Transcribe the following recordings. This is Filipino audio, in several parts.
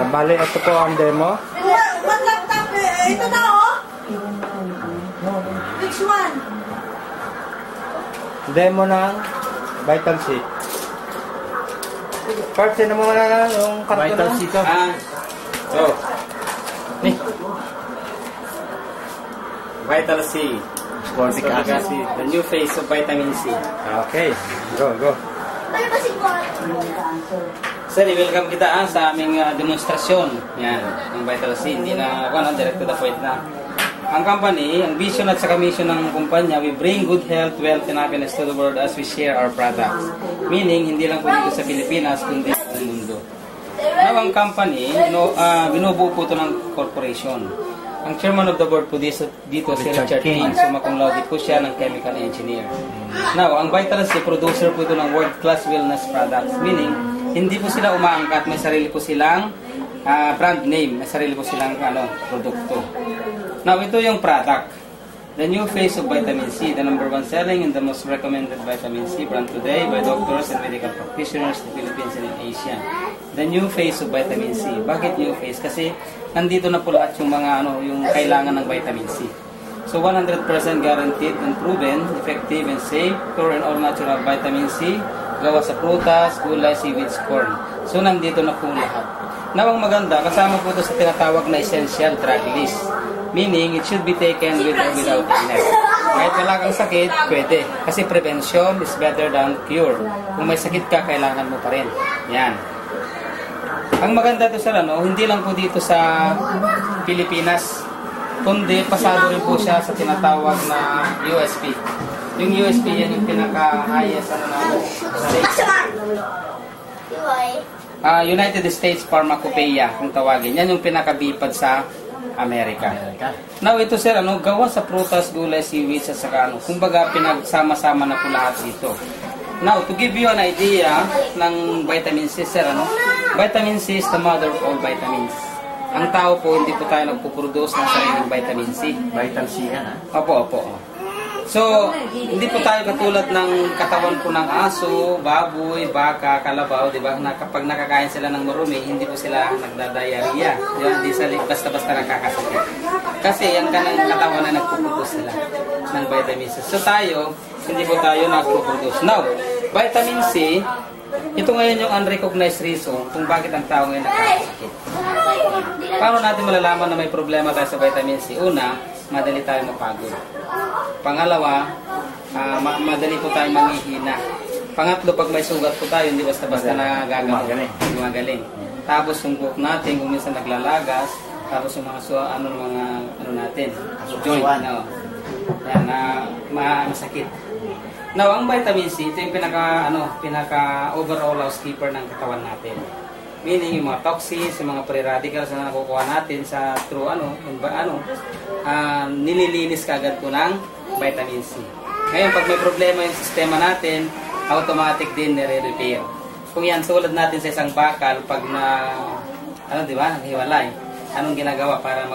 Bali, ito po ang demo. Ito na, oh. Which one? Demo ng Vital C. Part, sino mo na yung karton Vital C to. Ni. Vital C. Ascorbic acid. The new phase of vitamin C. Okay. Go. Sir, welcome kita sa aming demonstrasyon. Yan, ng Vital C. Hindi na, direct to the point na. Ang company, ang vision at saka mission ng kumpanya, we bring good health, wealth, and happiness to the world as we share our products. Meaning, hindi lang po dito sa Pilipinas, kundi sa mundo. Now, ang company, binubuo po ito ng corporation. Ang chairman of the board po dito si Richard King. Summa cum laude po siya ng chemical engineer. Now, ang Vital C, producer po ito ng world-class wellness products. Meaning, hindi po sila umaangkat, may sarili po silang brand name, may sarili po silang produkto. Now, ito yung product. The new face of vitamin C, the #1 selling and the most recommended vitamin C brand today by doctors and medical practitioners in the Philippines and in Asia. The new face of vitamin C. Bakit new face? Kasi nandito na po lahat yung mga yung kailangan ng vitamin C. So 100% guaranteed and proven, effective and safe, pure and all natural vitamin C, gawa sa prutas, gulay, seaweeds, corn. So nandito na po lahat. Now, ang maganda, kasama po ito sa tinatawag na essential drug list. Meaning, it should be taken with or without illness. Kahit wala kang sakit, pwede. Kasi prevention is better than cure. Kung may sakit ka, kailangan mo pa rin. Yan. Ang maganda ito sa hindi lang po dito sa Pilipinas, kundi pasado rin po siya sa tinatawag na USP. Yung USP yan yung pinaka-highest United States Pharmacopeia, kung tawagin. Yan yung pinaka-bipad sa Amerika. Now, ito sir, gawa sa prutas, gulay, seaweeds, at saka kumbaga, pinagsama-sama na po lahat dito. Now, to give you an idea ng vitamin C, sir, vitamin C is the mother of all vitamins. Ang tao po, hindi po tayo nagpuproduce ng sariling vitamin C. Vital C yan, ha? Opo. So, hindi po tayo katulad ng katawan po ng aso, baboy, baka, kalabaw, di ba? Na kapag nakakain sila ng marumi, hindi po sila nagdadiarrhea. Hindi sila basta-basta nakakasakit. Kasi yan ka ng katawan na nagpuproduce sila ng vitamin C. So tayo, hindi po tayo nagpuproduce. Now, vitamin C, ito ngayon yung unrecognized reason kung bakit ang tao ngayon nakakasakit. Paano natin malalaman na may problema tayo sa vitamin C? Una, madali tayo mapagod. Pangalawa, madali po tayo manghihina. Pangatlo, pag may sugat po tayo, hindi basta-basta gumagaling. Tapos yung buhok natin, kung minsan naglalagas, tapos yung mga natin, joint, yan, masakit. Now, ang vitamin C, ito yung pinaka overall housekeeper ng katawan natin. Meaning, yung mga toxins, yung mga free radicals na nakukuha natin sa through nililinis kagad po ng vitamin C. Ngayon, pag may problema yung sistema natin, automatic din nire-repair. Kung yan, tulad natin sa isang bakal, pag naghiwalay, anong ginagawa para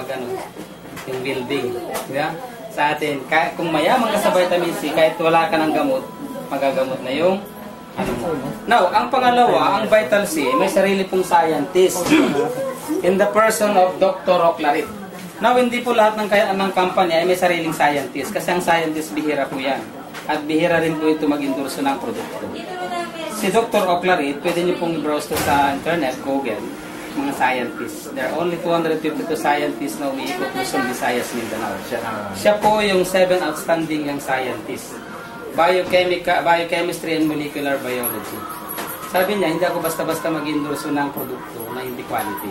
yung building, di ba? Sa atin, kung mayaman ka sa vitamin C, kahit wala ka ng gamot, magagamot na yung Now, ang pangalawa, ang Vital C, may sarili pong scientist in the person of Dr. Oclarit. Now, hindi po lahat ng company ay may sariling scientist kasi ang scientist bihira po yan. At bihira rin po ito mag-endorso ng produkto. Si Dr. Oclarit, pwede niyo pong i-browse to sa internet, Google, mga scientists. There are only 252 scientists na umiikot Luzon, Visayas, Mindanao. Siya po yung 7 outstanding yung scientists. Biochemistry and molecular biology. Sabi niya, hindi ako basta-basta mag-endorso ng produkto na hindi quality.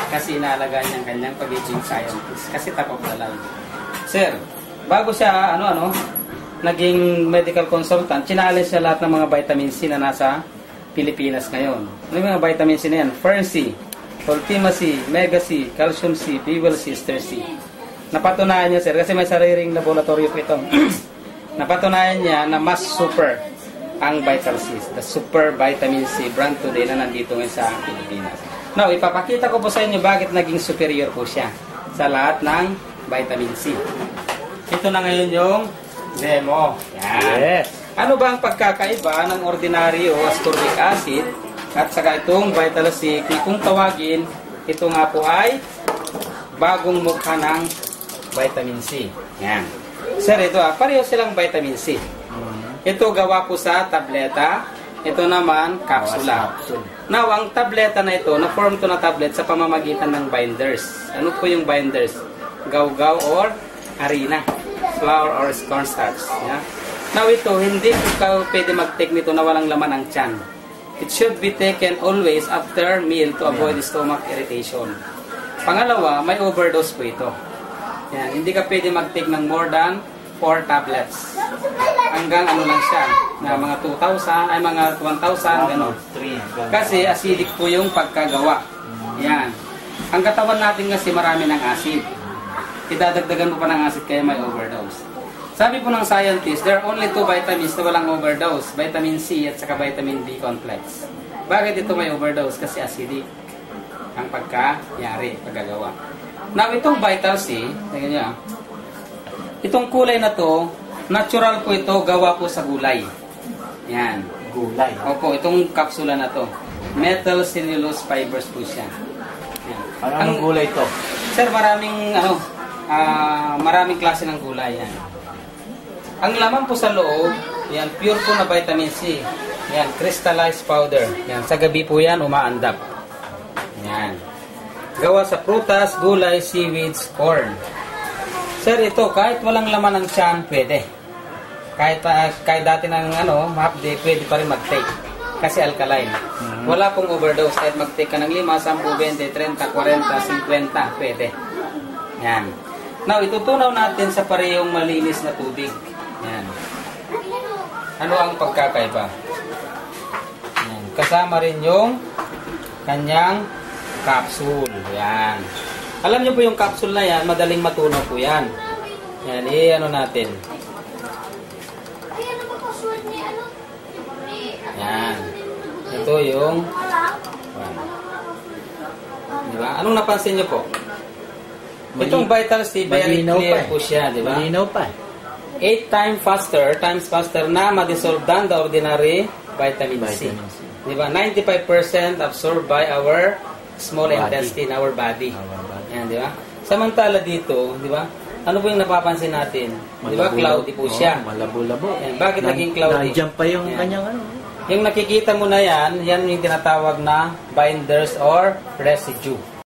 Kasi inaalagaan niya ang kanyang pagiging scientist. Kasi top of the line. Sir, bago siya, naging medical consultant, challenge siya lahat ng mga vitamin C na nasa Pilipinas ngayon. Ano yung mga vitamin C na yan? Fern C, Ultima C, Mega C, Calcium C, Bival C, Ster C. Napatunayan niya, sir, kasi may sariling laboratorio po ito. Napatunayan niya na mas super ang Vital C, the super vitamin C brand today na nandito ngayon sa Pilipinas. Now, ipapakita ko po sa inyo bakit naging superior po siya sa lahat ng vitamin C. Ito na ngayon yung demo. Yan. Yes. Ano ba ang pagkakaiba ng ordinaryo ascorbic acid at saka itong Vital C kung tawagin ito nga po ay bagong mukha ng vitamin C. Yan. Sir, ito pareho silang vitamin C. Ito gawa po sa tableta. Ito naman, kapsula. Now, ang tableta na ito, na-form to na tablet sa pamamagitan ng binders. Ano po yung binders? Gaw-gaw or harina. Flour or cornstarch. Yeah? Now, ito, hindi po pwede mag-take nito na walang laman ang tiyan. It should be taken always after meal to avoid stomach irritation. Pangalawa, may overdose po ito. Yan, hindi ka pwede mag-take ng more than 4 tablets. Hanggang ano lang siya, na mga 2,000, ay mga 1,000, gano'n. Kasi acidic po yung pagkagawa. Yan. Ang katawan natin kasi marami ng acid. Idadagdagan mo pa ng acid kaya may overdose. Sabi po ng scientists, there are only 2 vitamins na walang overdose. Vitamin C at saka vitamin B complex. Bakit ito may overdose? Kasi acidic ang pagkayari, pagkagawa. Now, itong Vital C, tingnan nyo, itong kulay na to, natural po ito, gawa po sa gulay. Yan. Gulay. Opo, itong kapsula na to. Metal cellulose fibers po siya. Yan. Anong gulay ito? Sir, maraming klase ng gulay. Yan. Ang laman po sa loob, yan, pure po na vitamin C. Yan, crystallized powder. Yan, sa gabi po yan, umaandap. Yan. Gawa sa prutas, gulay, seaweeds, corn. Sir, ito, kahit walang laman ng tiyan, pwede. Kahit dati ng half day, pwede pa rin mag-take. Kasi alkaline. Wala pong overdose. Kahit mag-take ka ng 5, 10, 20, 30, 40, 50, pwede. Yan. Now, itutunaw natin sa parehong malinis na tubig. Yan. Ano ang pagkakaiba? Yan. Kasama rin yung kanyang capsule. Yan. Alam niyo po yung capsule na yan, madaling matunaw po yan. Yan, ano natin. Yan. Ito yung diba? Anong napansin niyo po? Itong Vital C, very clear po siya, di ba? Malinaw pa. 8 times faster na ma-dissolve than the ordinary vitamin C. Di ba? 95% absorbed by our small intestine, our body. Yan, di ba? Samantala dito, di ba? Ano po yung napapansin natin? Di ba? Cloudy po siya. Malabo-labo. Yan. Bakit naging cloudy? Nandiyan pa yung kanyang Yung nakikita mo na yan, yan yung tinatawag na binders or residue.